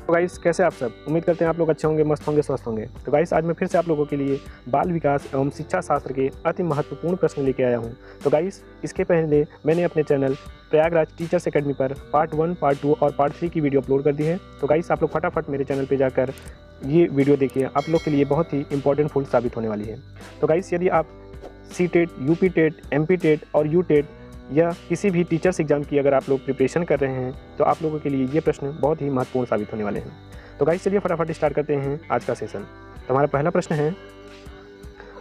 तो गाइस कैसे आप सब, उम्मीद करते हैं आप लोग अच्छे होंगे, मस्त होंगे, स्वस्थ होंगे। तो गाइस आज मैं फिर से आप लोगों के लिए बाल विकास एवं शिक्षा शास्त्र के अति महत्वपूर्ण प्रश्न लेके आया हूं। तो गाइस इसके पहले मैंने अपने चैनल प्रयागराज टीचर्स अकेडमी पर पार्ट 1, पार्ट 2 और पार्ट 3 की वीडियो अपलोड कर दी है। तो गाइस आप लोग फटाफट मेरे चैनल पर जाकर ये वीडियो देखिए, आप लोग के लिए बहुत ही इंपॉर्टेंट फुल साबित होने वाली है। तो गाइस यदि आप C TET, UP TET, MP TET और यू टेट या किसी भी टीचर्स एग्जाम की अगर आप लोग प्रिपरेशन कर रहे हैं तो आप लोगों के लिए ये प्रश्न बहुत ही महत्वपूर्ण साबित होने वाले हैं। तो गाइस चलिए फटाफट स्टार्ट करते हैं आज का सेशन। तो हमारा पहला प्रश्न है,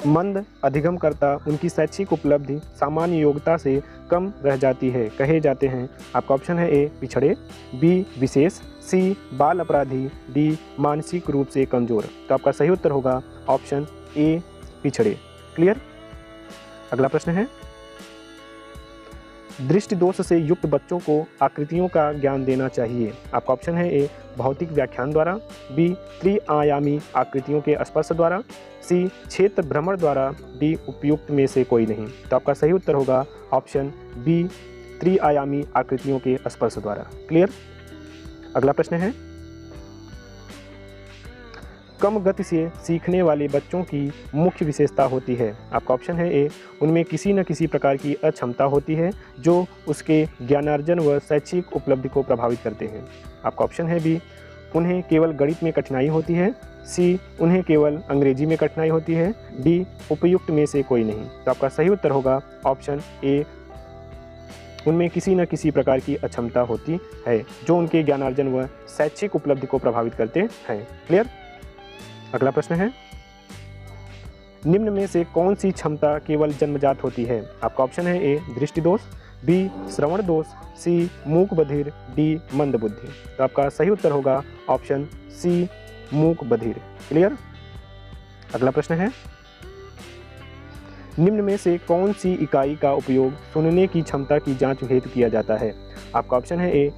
मंद अधिगमकर्ता उनकी शैक्षिक उपलब्धि सामान्य योग्यता से कम रह जाती है कहे जाते हैं। आपका ऑप्शन है ए पिछड़े, बी विशेष, सी बाल अपराधी, डी मानसिक रूप से कमजोर। तो आपका सही उत्तर होगा ऑप्शन ए पिछड़े। क्लियर। अगला प्रश्न है, दृष्टि दोष से युक्त बच्चों को आकृतियों का ज्ञान देना चाहिए। आपका ऑप्शन है ए भौतिक व्याख्यान द्वारा, बी त्रिआयामी आकृतियों के स्पर्श द्वारा, सी क्षेत्र भ्रमण द्वारा, डी उपयुक्त में से कोई नहीं। तो आपका सही उत्तर होगा ऑप्शन बी त्रिआयामी आकृतियों के स्पर्श द्वारा। क्लियर। अगला प्रश्न है, कम गति से सीखने वाले बच्चों की मुख्य विशेषता होती है। आपका ऑप्शन है ए उनमें किसी न किसी प्रकार की अक्षमता होती है जो उसके ज्ञानार्जन व शैक्षिक उपलब्धि को प्रभावित करते हैं। आपका ऑप्शन है बी उन्हें केवल गणित में कठिनाई होती है, सी उन्हें केवल अंग्रेजी में कठिनाई होती है, डी उपयुक्त में से कोई नहीं। तो आपका सही उत्तर होगा ऑप्शन ए उनमें किसी न किसी प्रकार की अक्षमता होती है जो उनके ज्ञानार्जन व शैक्षिक उपलब्धि को प्रभावित करते हैं। क्लियर। अगला प्रश्न है, निम्न में से कौन सी क्षमता केवल जन्मजात होती है। आपका ऑप्शन है ए दृष्टि दोष, बी श्रवण दोष, सी मूक बधिर, डी मंद बुद्धि। तो आपका सही उत्तर होगा ऑप्शन सी मूक बधिर। क्लियर। अगला प्रश्न है, निम्न में से कौन सी इकाई का उपयोग सुनने की क्षमता की जांच हेतु किया जाता है। आपका ऑप्शन है ए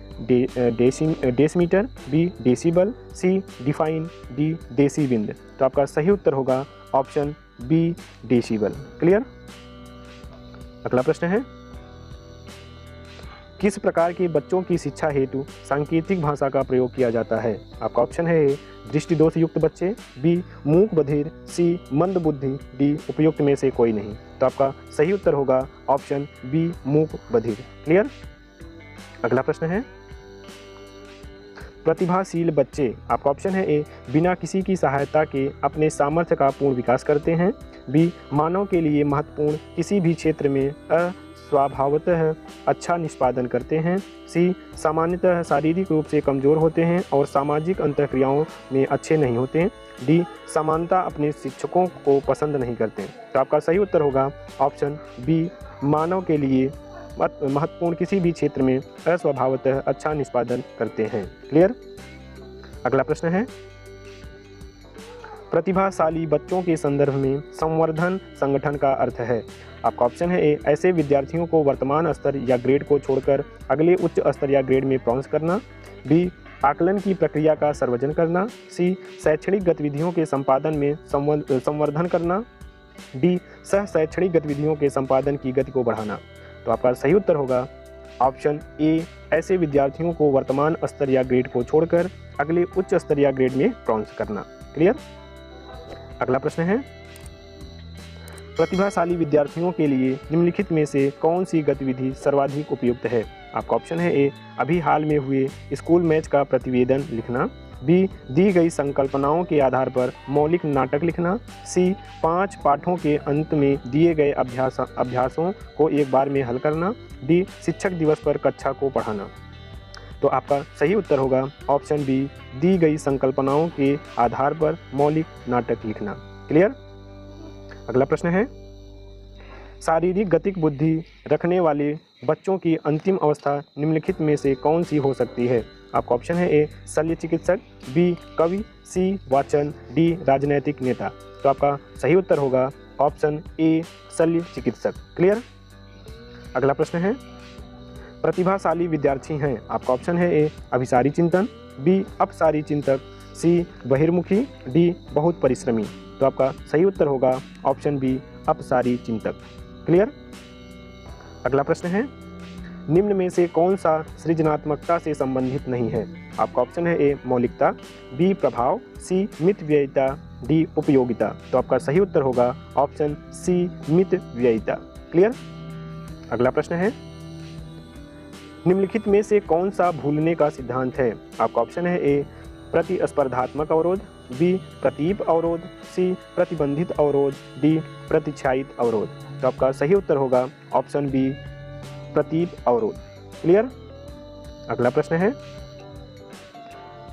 डेसीमीटर, बी डेसीबल, सी डिफाइन, डी डेसीबिंद। तो आपका सही उत्तर होगा ऑप्शन बी डेसीबल। क्लियर। अगला प्रश्न है, किस प्रकार के बच्चों की शिक्षा हेतु सांकेतिक भाषा का प्रयोग किया जाता है। आपका ऑप्शन है ए दृष्टि दोष युक्त बच्चे, बी मूक बधिर, सी मंद बुद्धि, डी उपयुक्त में से कोई नहीं। तो आपका सही उत्तर होगा ऑप्शन बी मूक बधिर। क्लियर। अगला प्रश्न है, प्रतिभाशील बच्चे। आपका ऑप्शन है ए बिना किसी की सहायता के अपने सामर्थ्य का पूर्ण विकास करते हैं, बी मानव के लिए महत्वपूर्ण किसी भी क्षेत्र में स्वभावतः अच्छा निष्पादन करते हैं, सी सामान्यतः शारीरिक रूप से कमजोर होते हैं और सामाजिक अंतःक्रियाओं में अच्छे नहीं होते हैं, डी समानता अपने शिक्षकों को पसंद नहीं करते। तो आपका सही उत्तर होगा ऑप्शन बी मानव के लिए महत्वपूर्ण किसी भी क्षेत्र में अस्वभावतः अच्छा निष्पादन करते हैं। क्लियर। अगला प्रश्न है, प्रतिभाशाली बच्चों के संदर्भ में संवर्धन संगठन का अर्थ है। आपका ऑप्शन है ए ऐसे विद्यार्थियों को वर्तमान स्तर या ग्रेड को छोड़कर अगले उच्च स्तर या ग्रेड में प्रॉन्स करना, बी आकलन की प्रक्रिया का सर्वजन करना, सी शैक्षणिक गतिविधियों के संपादन में संवर्धन करना, डी सह शैक्षणिक गतिविधियों के संपादन की गति को बढ़ाना। तो आपका सही उत्तर होगा ऑप्शन ए ऐसे विद्यार्थियों को वर्तमान स्तर या ग्रेड को छोड़कर अगले उच्च स्तर या ग्रेड में प्रॉन्स करना। क्लियर। अगला प्रश्न है, प्रतिभाशाली विद्यार्थियों के लिए निम्नलिखित में से कौन सी गतिविधि सर्वाधिक उपयुक्त है। आपका ऑप्शन है ए अभी हाल में हुए स्कूल मैच का प्रतिवेदन लिखना, बी दी गई संकल्पनाओं के आधार पर मौलिक नाटक लिखना, सी 5 पाठों के अंत में दिए गए अभ्यासों को एक बार में हल करना, डी शिक्षक दिवस पर कक्षा को पढ़ाना। तो आपका सही उत्तर होगा ऑप्शन बी दी गई संकल्पनाओं के आधार पर मौलिक नाटक लिखना। क्लियर। अगला प्रश्न है, शारीरिक गतिक बुद्धि रखने वाले बच्चों की अंतिम अवस्था निम्नलिखित में से कौन सी हो सकती है। आपका ऑप्शन है ए शल्य चिकित्सक, बी कवि, सी वाचन, डी राजनैतिक नेता। तो आपका सही उत्तर होगा ऑप्शन ए शल्य चिकित्सक। क्लियर। अगला प्रश्न है, प्रतिभाशाली विद्यार्थी हैं। आपका ऑप्शन है ए अभिसारी चिंतन, बी अपसारी चिंतक, सी बहिर्मुखी, डी बहुत परिश्रमी। तो आपका सही उत्तर होगा ऑप्शन बी अपसारी चिंतक। क्लियर। अगला प्रश्न है, निम्न में से कौन सा सृजनात्मकता से संबंधित नहीं है। आपका ऑप्शन है ए मौलिकता, बी प्रभाव, सी मितव्ययिता, डी उपयोगिता। तो आपका सही उत्तर होगा ऑप्शन सी मितव्ययिता। क्लियर। अगला प्रश्न है, निम्नलिखित में से कौन सा भूलने का सिद्धांत है? आपका ऑप्शन है ए प्रतिस्पर्धात्मक अवरोध, बी प्रतीप अवरोध, सी प्रतिबंधित अवरोध, डी प्रतिच्छायित अवरोध। तो आपका सही उत्तर होगा ऑप्शन बी प्रतीप अवरोध। क्लियर। अगला प्रश्न है,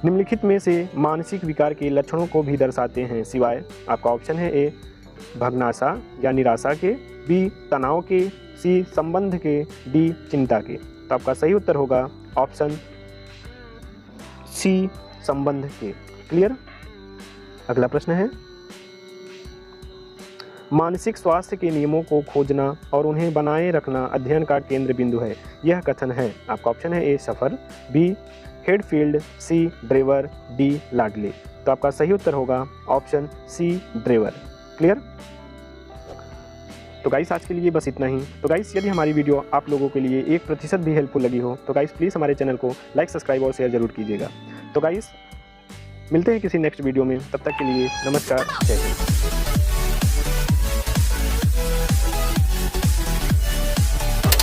निम्नलिखित में से मानसिक विकार के लक्षणों को भी दर्शाते हैं सिवाय। आपका ऑप्शन है ए भग्नाशा या निराशा के, बी तनाव के, सी संबंध के, डी चिंता के। तो आपका सही उत्तर होगा ऑप्शन सी संबंध के। क्लियर। अगला प्रश्न है, मानसिक स्वास्थ्य के नियमों को खोजना और उन्हें बनाए रखना अध्ययन का केंद्र बिंदु है। यह कथन है। आपका ऑप्शन है ए सफर, बी हेडफील्ड, सी ड्रेवर, डी लाडले। तो आपका सही उत्तर होगा ऑप्शन सी ड्रेवर। क्लियर। तो गाइस आज के लिए बस इतना ही। तो गाइस यदि हमारी वीडियो आप लोगों के लिए 1% भी हेल्पफुल लगी हो तो गाइस प्लीज़ हमारे चैनल को लाइक, सब्सक्राइब और शेयर जरूर कीजिएगा। तो गाइस मिलते हैं किसी नेक्स्ट वीडियो में, तब तक के लिए नमस्कार, जय हिंद।